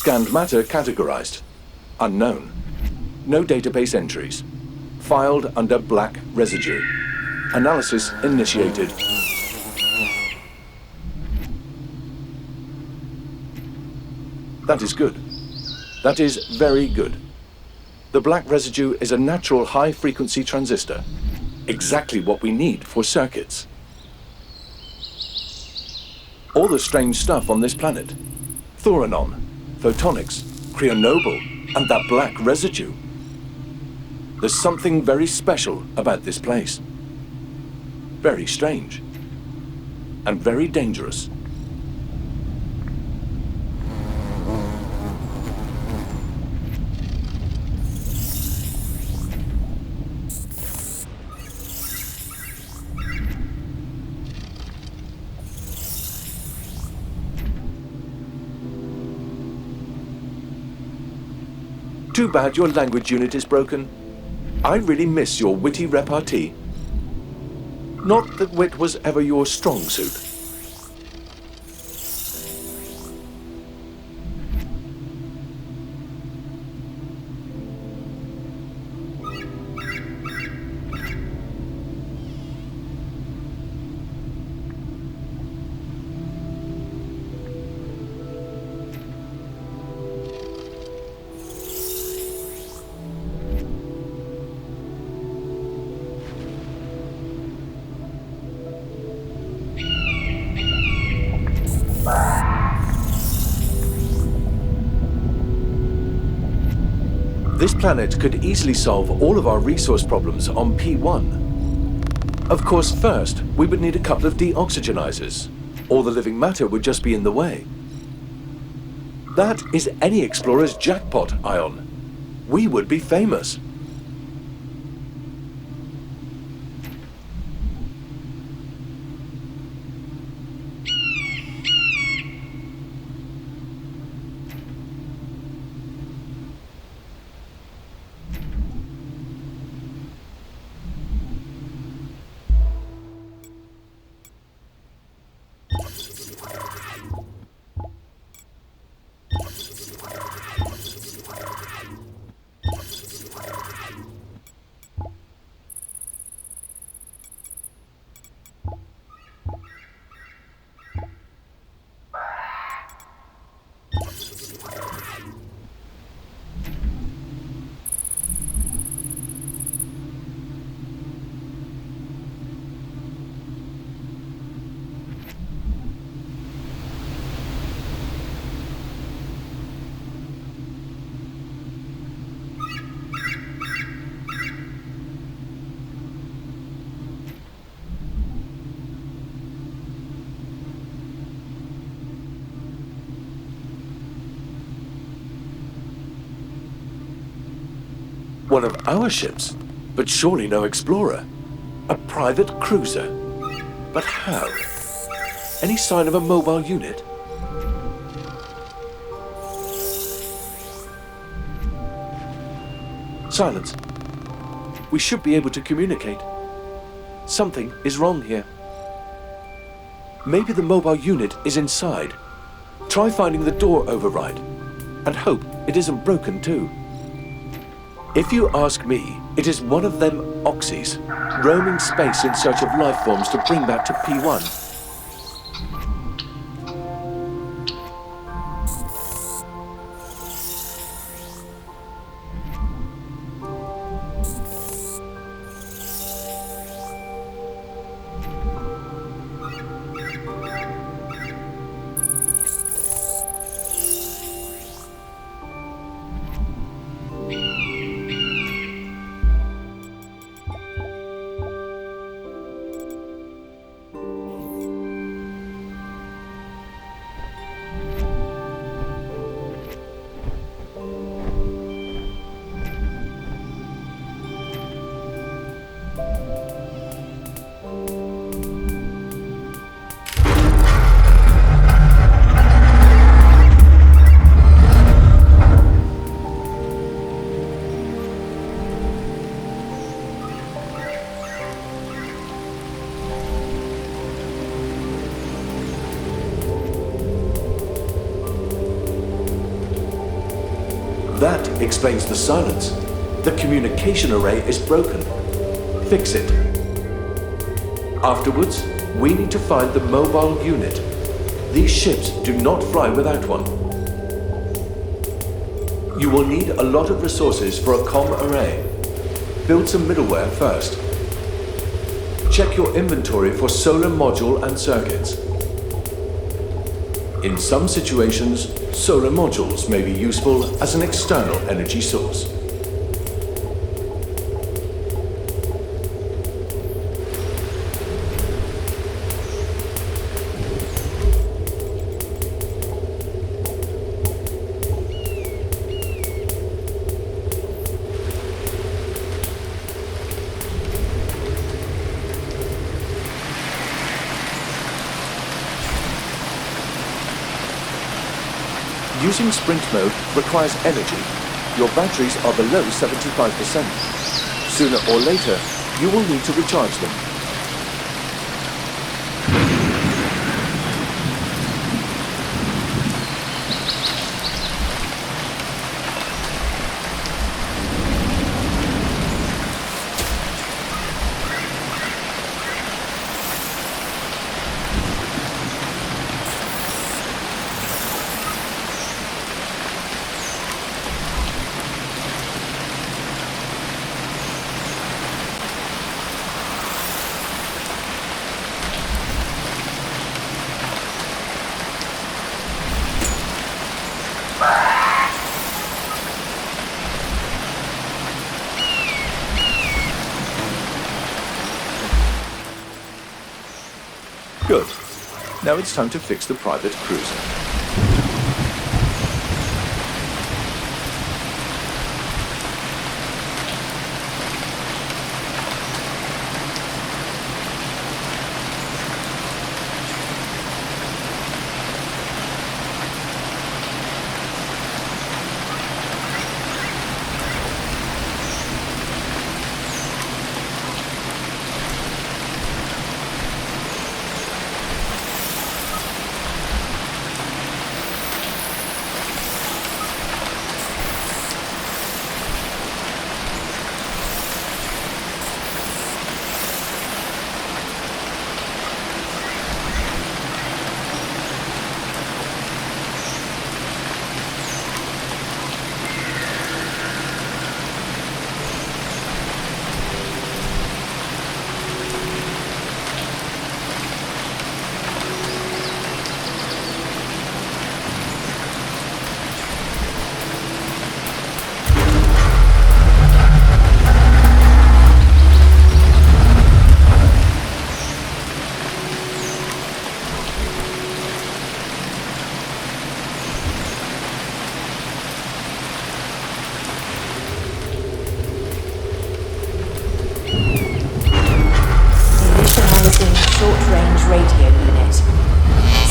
Scanned matter categorized. Unknown. No database entries. Filed under black residue. Analysis initiated. That is good. That is very good. The black residue is a natural high-frequency transistor. Exactly what we need for circuits. All the strange stuff on this planet. Thoranon, photonics, cryonoble, and that black residue. There's something very special about this place. Very strange. And very dangerous. Too bad your language unit is broken. I really miss your witty repartee. Not that wit was ever your strong suit. This planet could easily solve all of our resource problems on P1. Of course, first, we would need a couple of deoxygenizers. All the living matter would just be in the way. That is any explorer's jackpot, Ion. We would be famous. One of our ships, but surely no explorer. A private cruiser. But how? Any sign of a mobile unit? Silence. We should be able to communicate. Something is wrong here. Maybe the mobile unit is inside. Try finding the door override, and hope it isn't broken too. If you ask me, it is one of them oxys, roaming space in search of life forms to bring back to P1. explains the silence. The communication array is broken. Fix it. Afterwards, we need to find the mobile unit. These ships do not fly without one. You will need a lot of resources for a comm array. Build some middleware first. Check your inventory for solar module and circuits. In some situations, solar modules may be useful as an external energy source. Using sprint mode requires energy. Your batteries are below 75%. Sooner or later, you will need to recharge them. Good. Now it's time to fix the private cruiser. Short-range radio unit.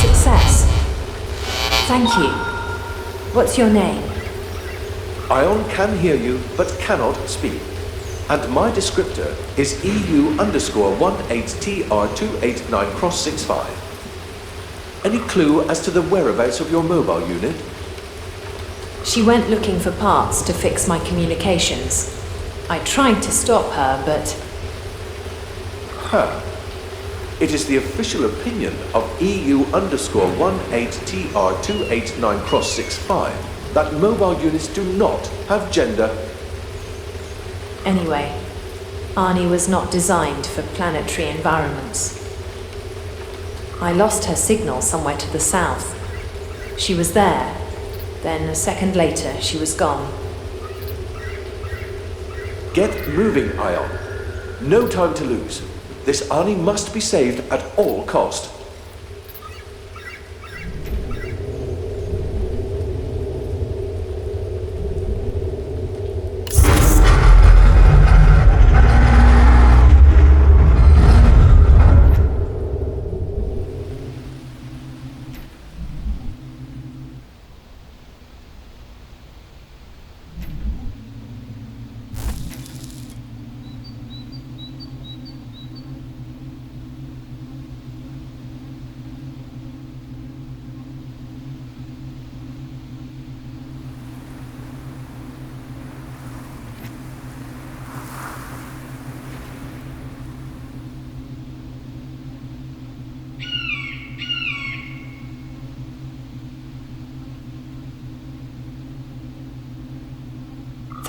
Success. Thank you. What's your name? Ion can hear you, but cannot speak. And my descriptor is EU_18TR289X65. Any clue as to the whereabouts of your mobile unit? She went looking for parts to fix my communications. I tried to stop her, but... It is the official opinion of EU_18TR289X65 that mobile units do not have gender. Anyway, Arnie was not designed for planetary environments. I lost her signal somewhere to the south. She was there, then a second later she was gone. Get moving, Ion. No time to lose. This Arnie must be saved at all cost.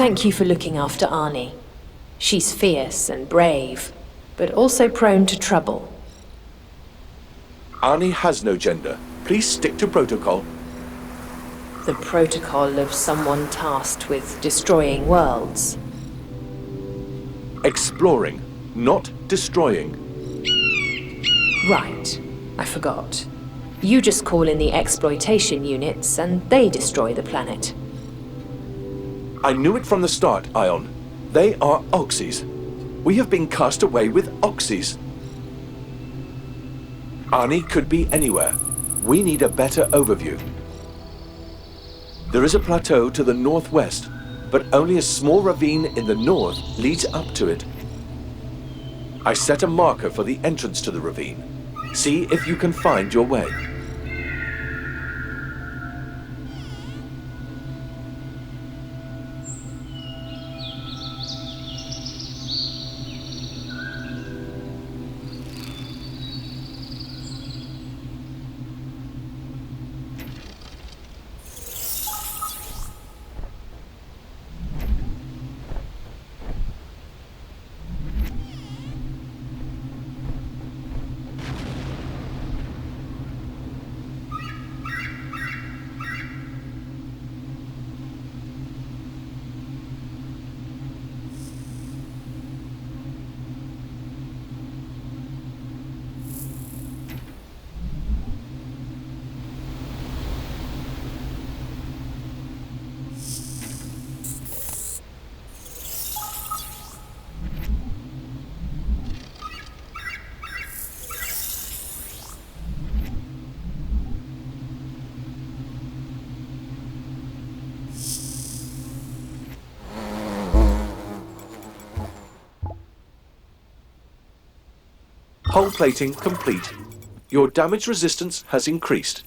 thank you for looking after Arnie. She's fierce and brave, but also prone to trouble. Arnie has no gender. Please stick to protocol. The protocol of someone tasked with destroying worlds. Exploring, not destroying. Right, I forgot. You just call in the exploitation units and they destroy the planet. I knew it from the start, Ion. They are Oxys. We have been cast away with Oxys. Arnie could be anywhere. We need a better overview. There is a plateau to the northwest, but only a small ravine in the north leads up to it. I set a marker for the entrance to the ravine. See if you can find your way. Hull plating complete. Your damage resistance has increased.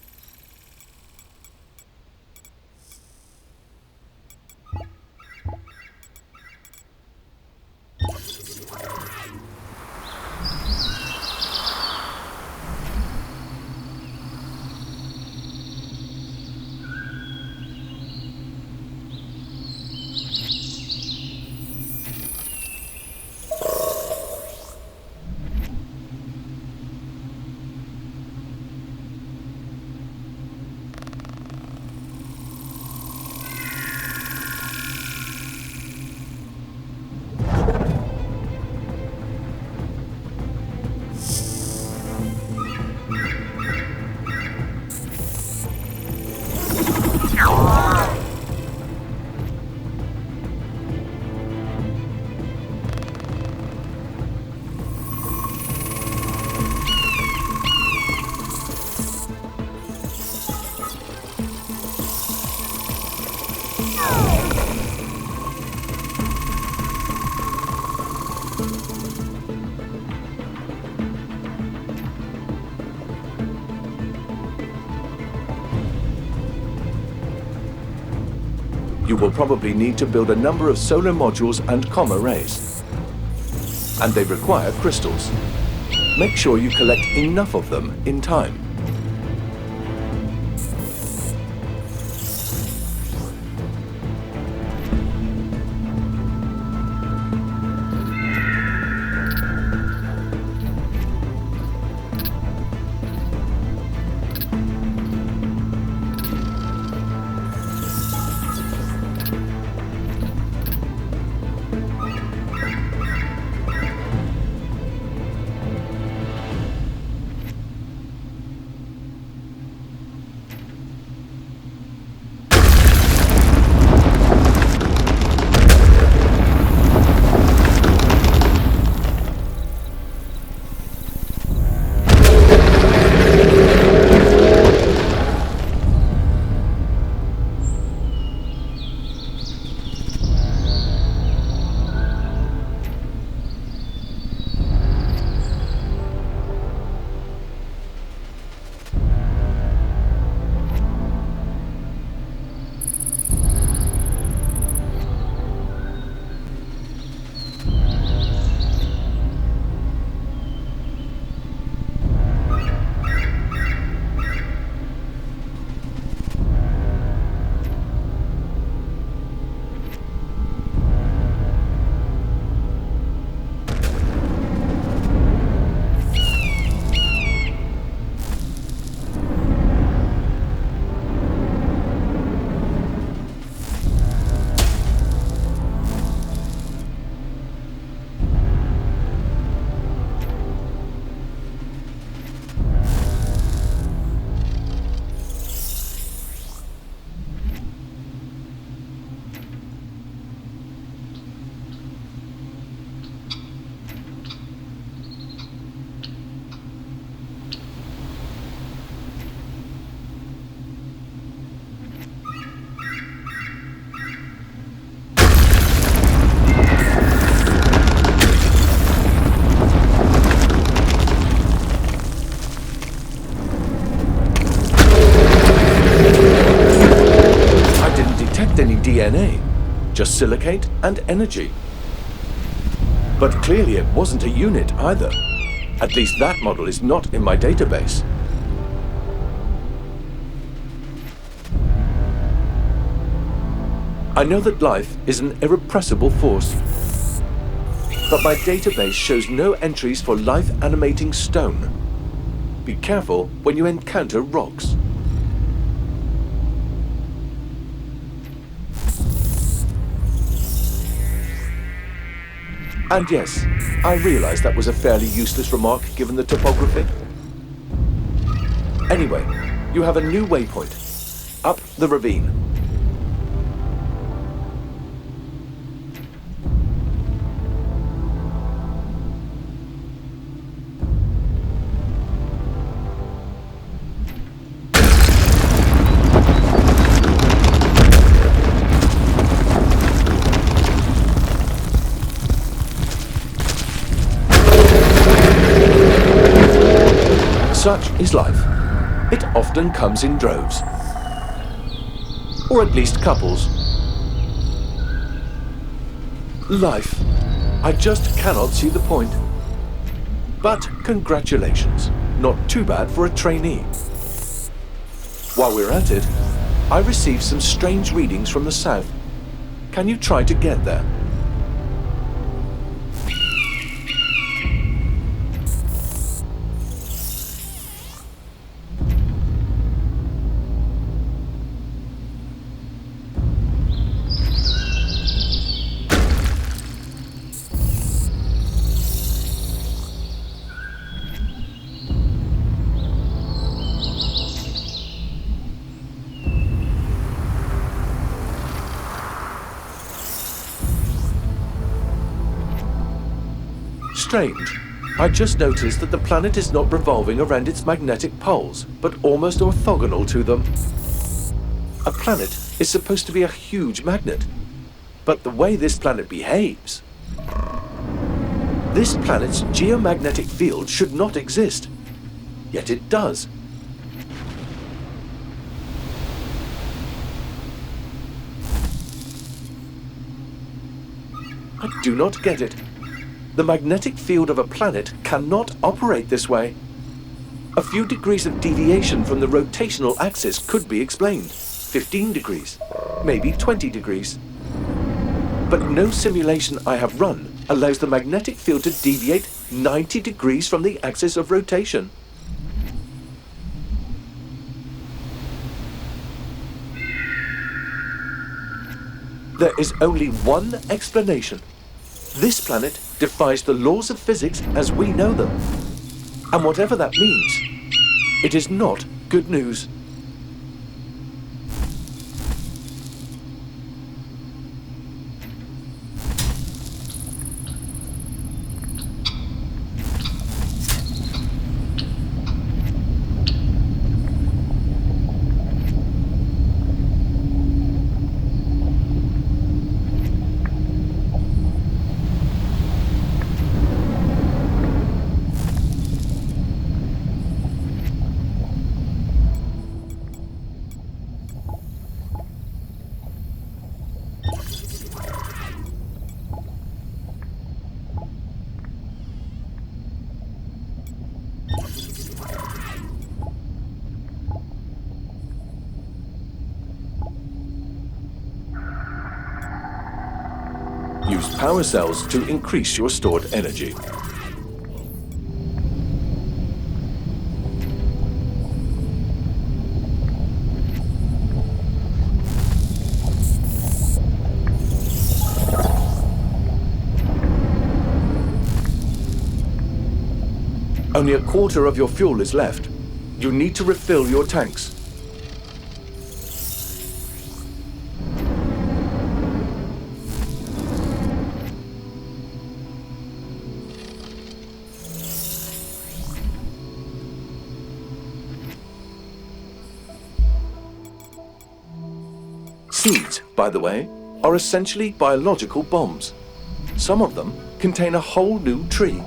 You will probably need to build a number of solar modules and comm arrays. And they require crystals. Make sure you collect enough of them in time. silicate and energy. But clearly it wasn't a unit either. At least that model is not in my database. I know that life is an irrepressible force, but my database shows no entries for life animating stone. Be careful when you encounter rocks. And yes, I realize that was a fairly useless remark given the topography. Anyway, you have a new waypoint. Up the ravine. Such is life. It often comes in droves. Or at least couples. Life. I just cannot see the point. But congratulations. Not too bad for a trainee. While we're at it, I received some strange readings from the south. Can you try to get there? Strange. I just noticed that the planet is not revolving around its magnetic poles, but almost orthogonal to them. A planet is supposed to be a huge magnet, but the way this planet behaves... This planet's geomagnetic field should not exist, yet it does. I do not get it. The magnetic field of a planet cannot operate this way. A few degrees of deviation from the rotational axis could be explained. 15 degrees, maybe 20 degrees. But no simulation I have run allows the magnetic field to deviate 90 degrees from the axis of rotation. There is only one explanation. This planet defies the laws of physics as we know them. And whatever that means, it is not good news. Use power cells to increase your stored energy. Only a quarter of your fuel is left. You need to refill your tanks. Seeds, by the way, are essentially biological bombs. Some of them contain a whole new tree.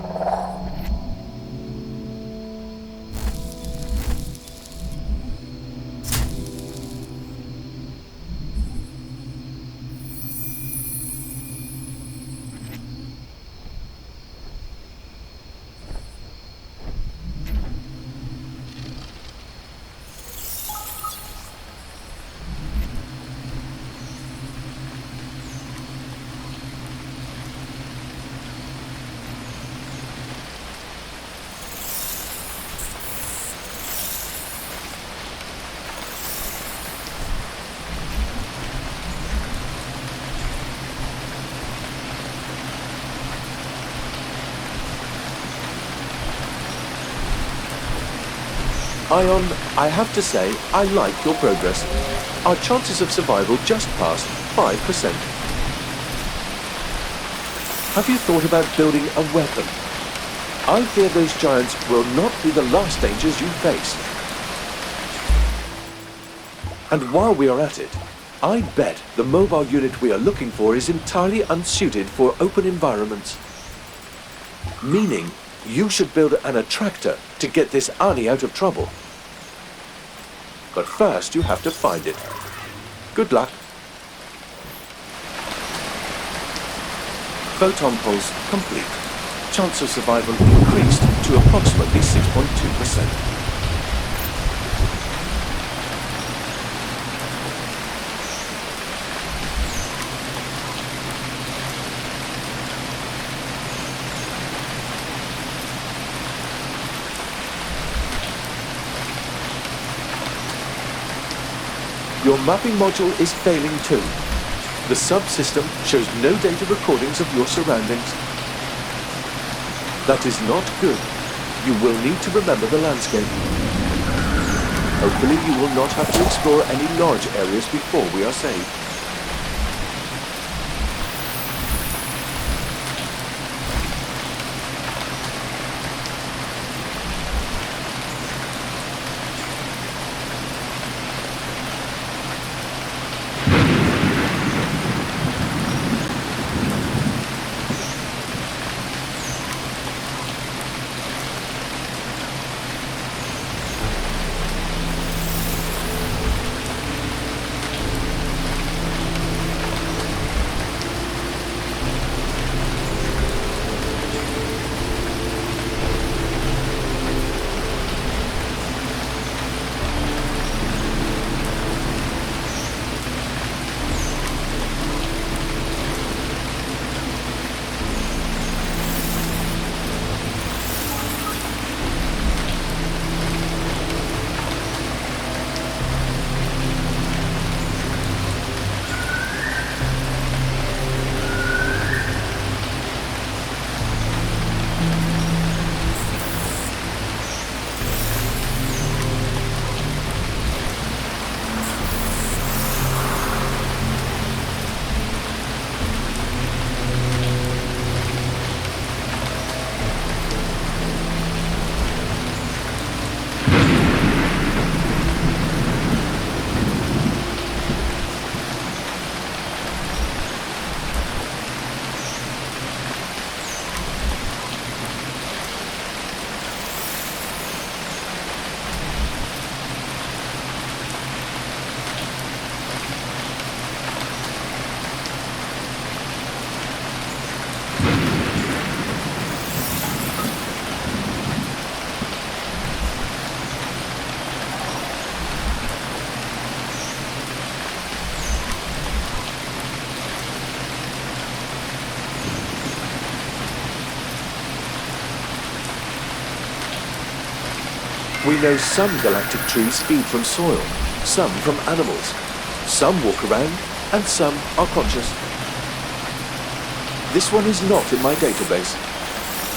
Ion, I have to say, I like your progress. Our chances of survival just passed 5%. Have you thought about building a weapon? I fear those giants will not be the last dangers you face. And while we are at it, I bet the mobile unit we are looking for is entirely unsuited for open environments. Meaning, you should build an attractor to get this Ani out of trouble. But first you have to find it. Good luck. Photon pulse complete. Chance of survival increased to approximately 6.2%. Your mapping module is failing too. The subsystem shows no data recordings of your surroundings. That is not good. You will need to remember the landscape. Hopefully you will not have to explore any large areas before we are saved. We know some galactic trees feed from soil, some from animals. Some walk around, and some are conscious. This one is not in my database.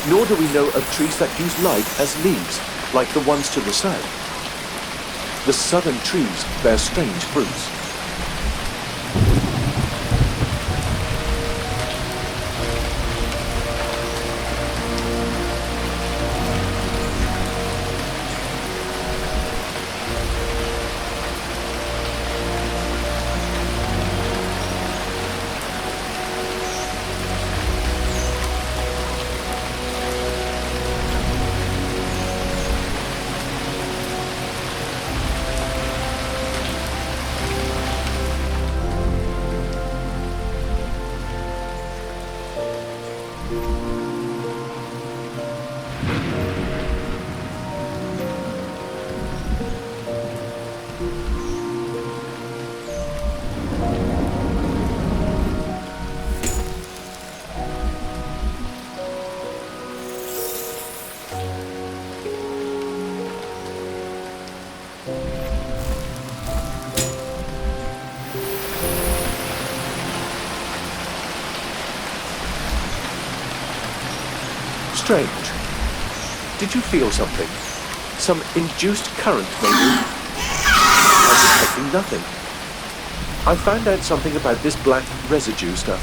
Nor do we know of trees that use light as leaves, like the ones to the south. The southern trees bear strange fruits. Strange. Did you feel something? Some induced current, maybe? I'm detecting nothing. I found out something about this black residue stuff.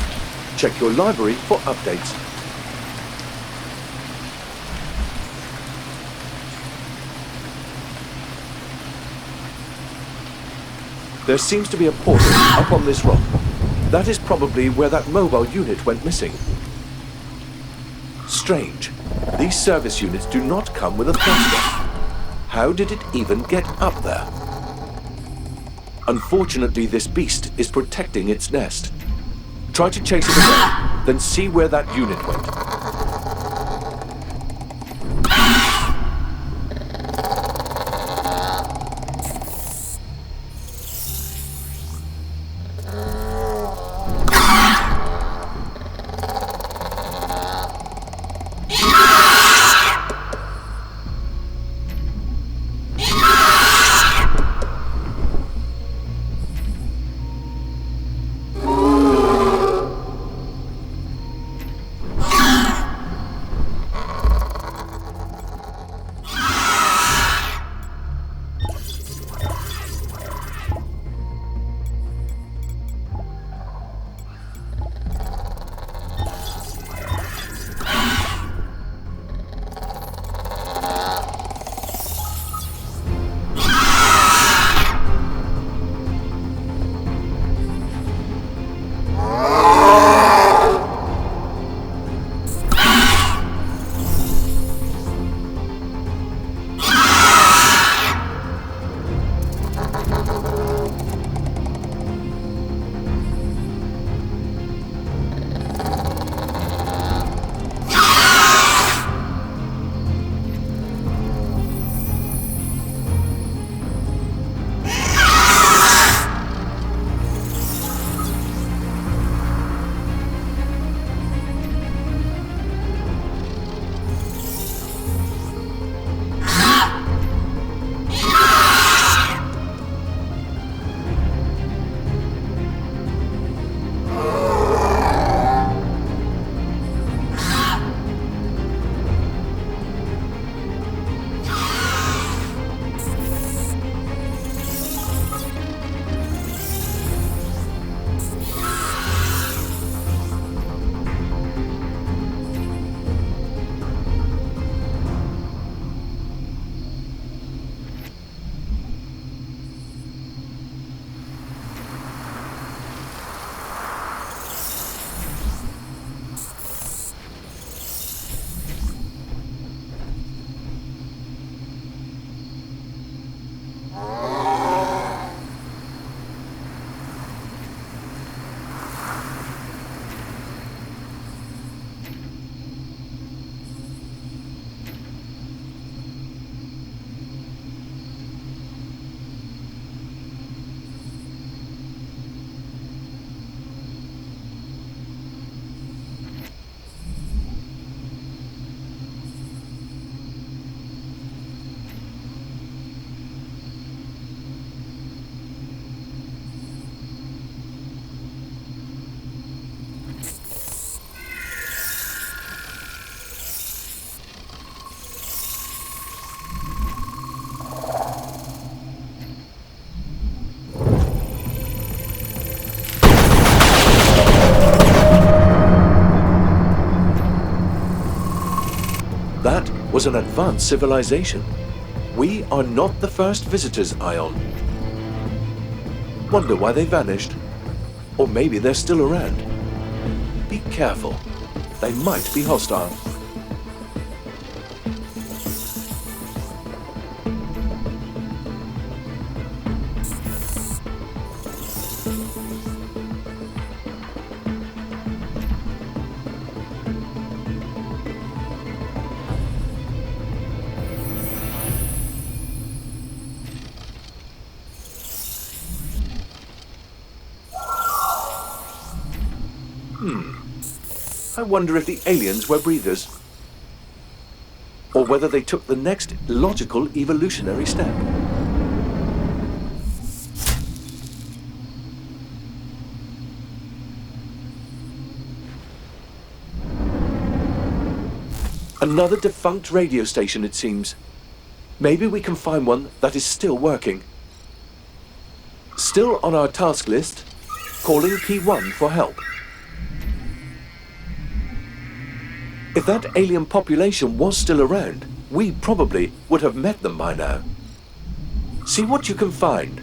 Check your library for updates. There seems to be a portal up on this rock. That is probably where that mobile unit went missing. Strange. These service units do not come with a thruster. How did it even get up there? Unfortunately, this beast is protecting its nest. Try to chase it away, then see where that unit went. That was an advanced civilization. We are not the first visitors, Ion. Wonder why they vanished. Or maybe they're still around. Be careful. They might be hostile. I wonder if the aliens were breathers, or whether they took the next logical evolutionary step. Another defunct radio station, it seems. Maybe we can find one that is still working. Still on our task list, calling P1 for help. If that alien population was still around, we probably would have met them by now. See what you can find.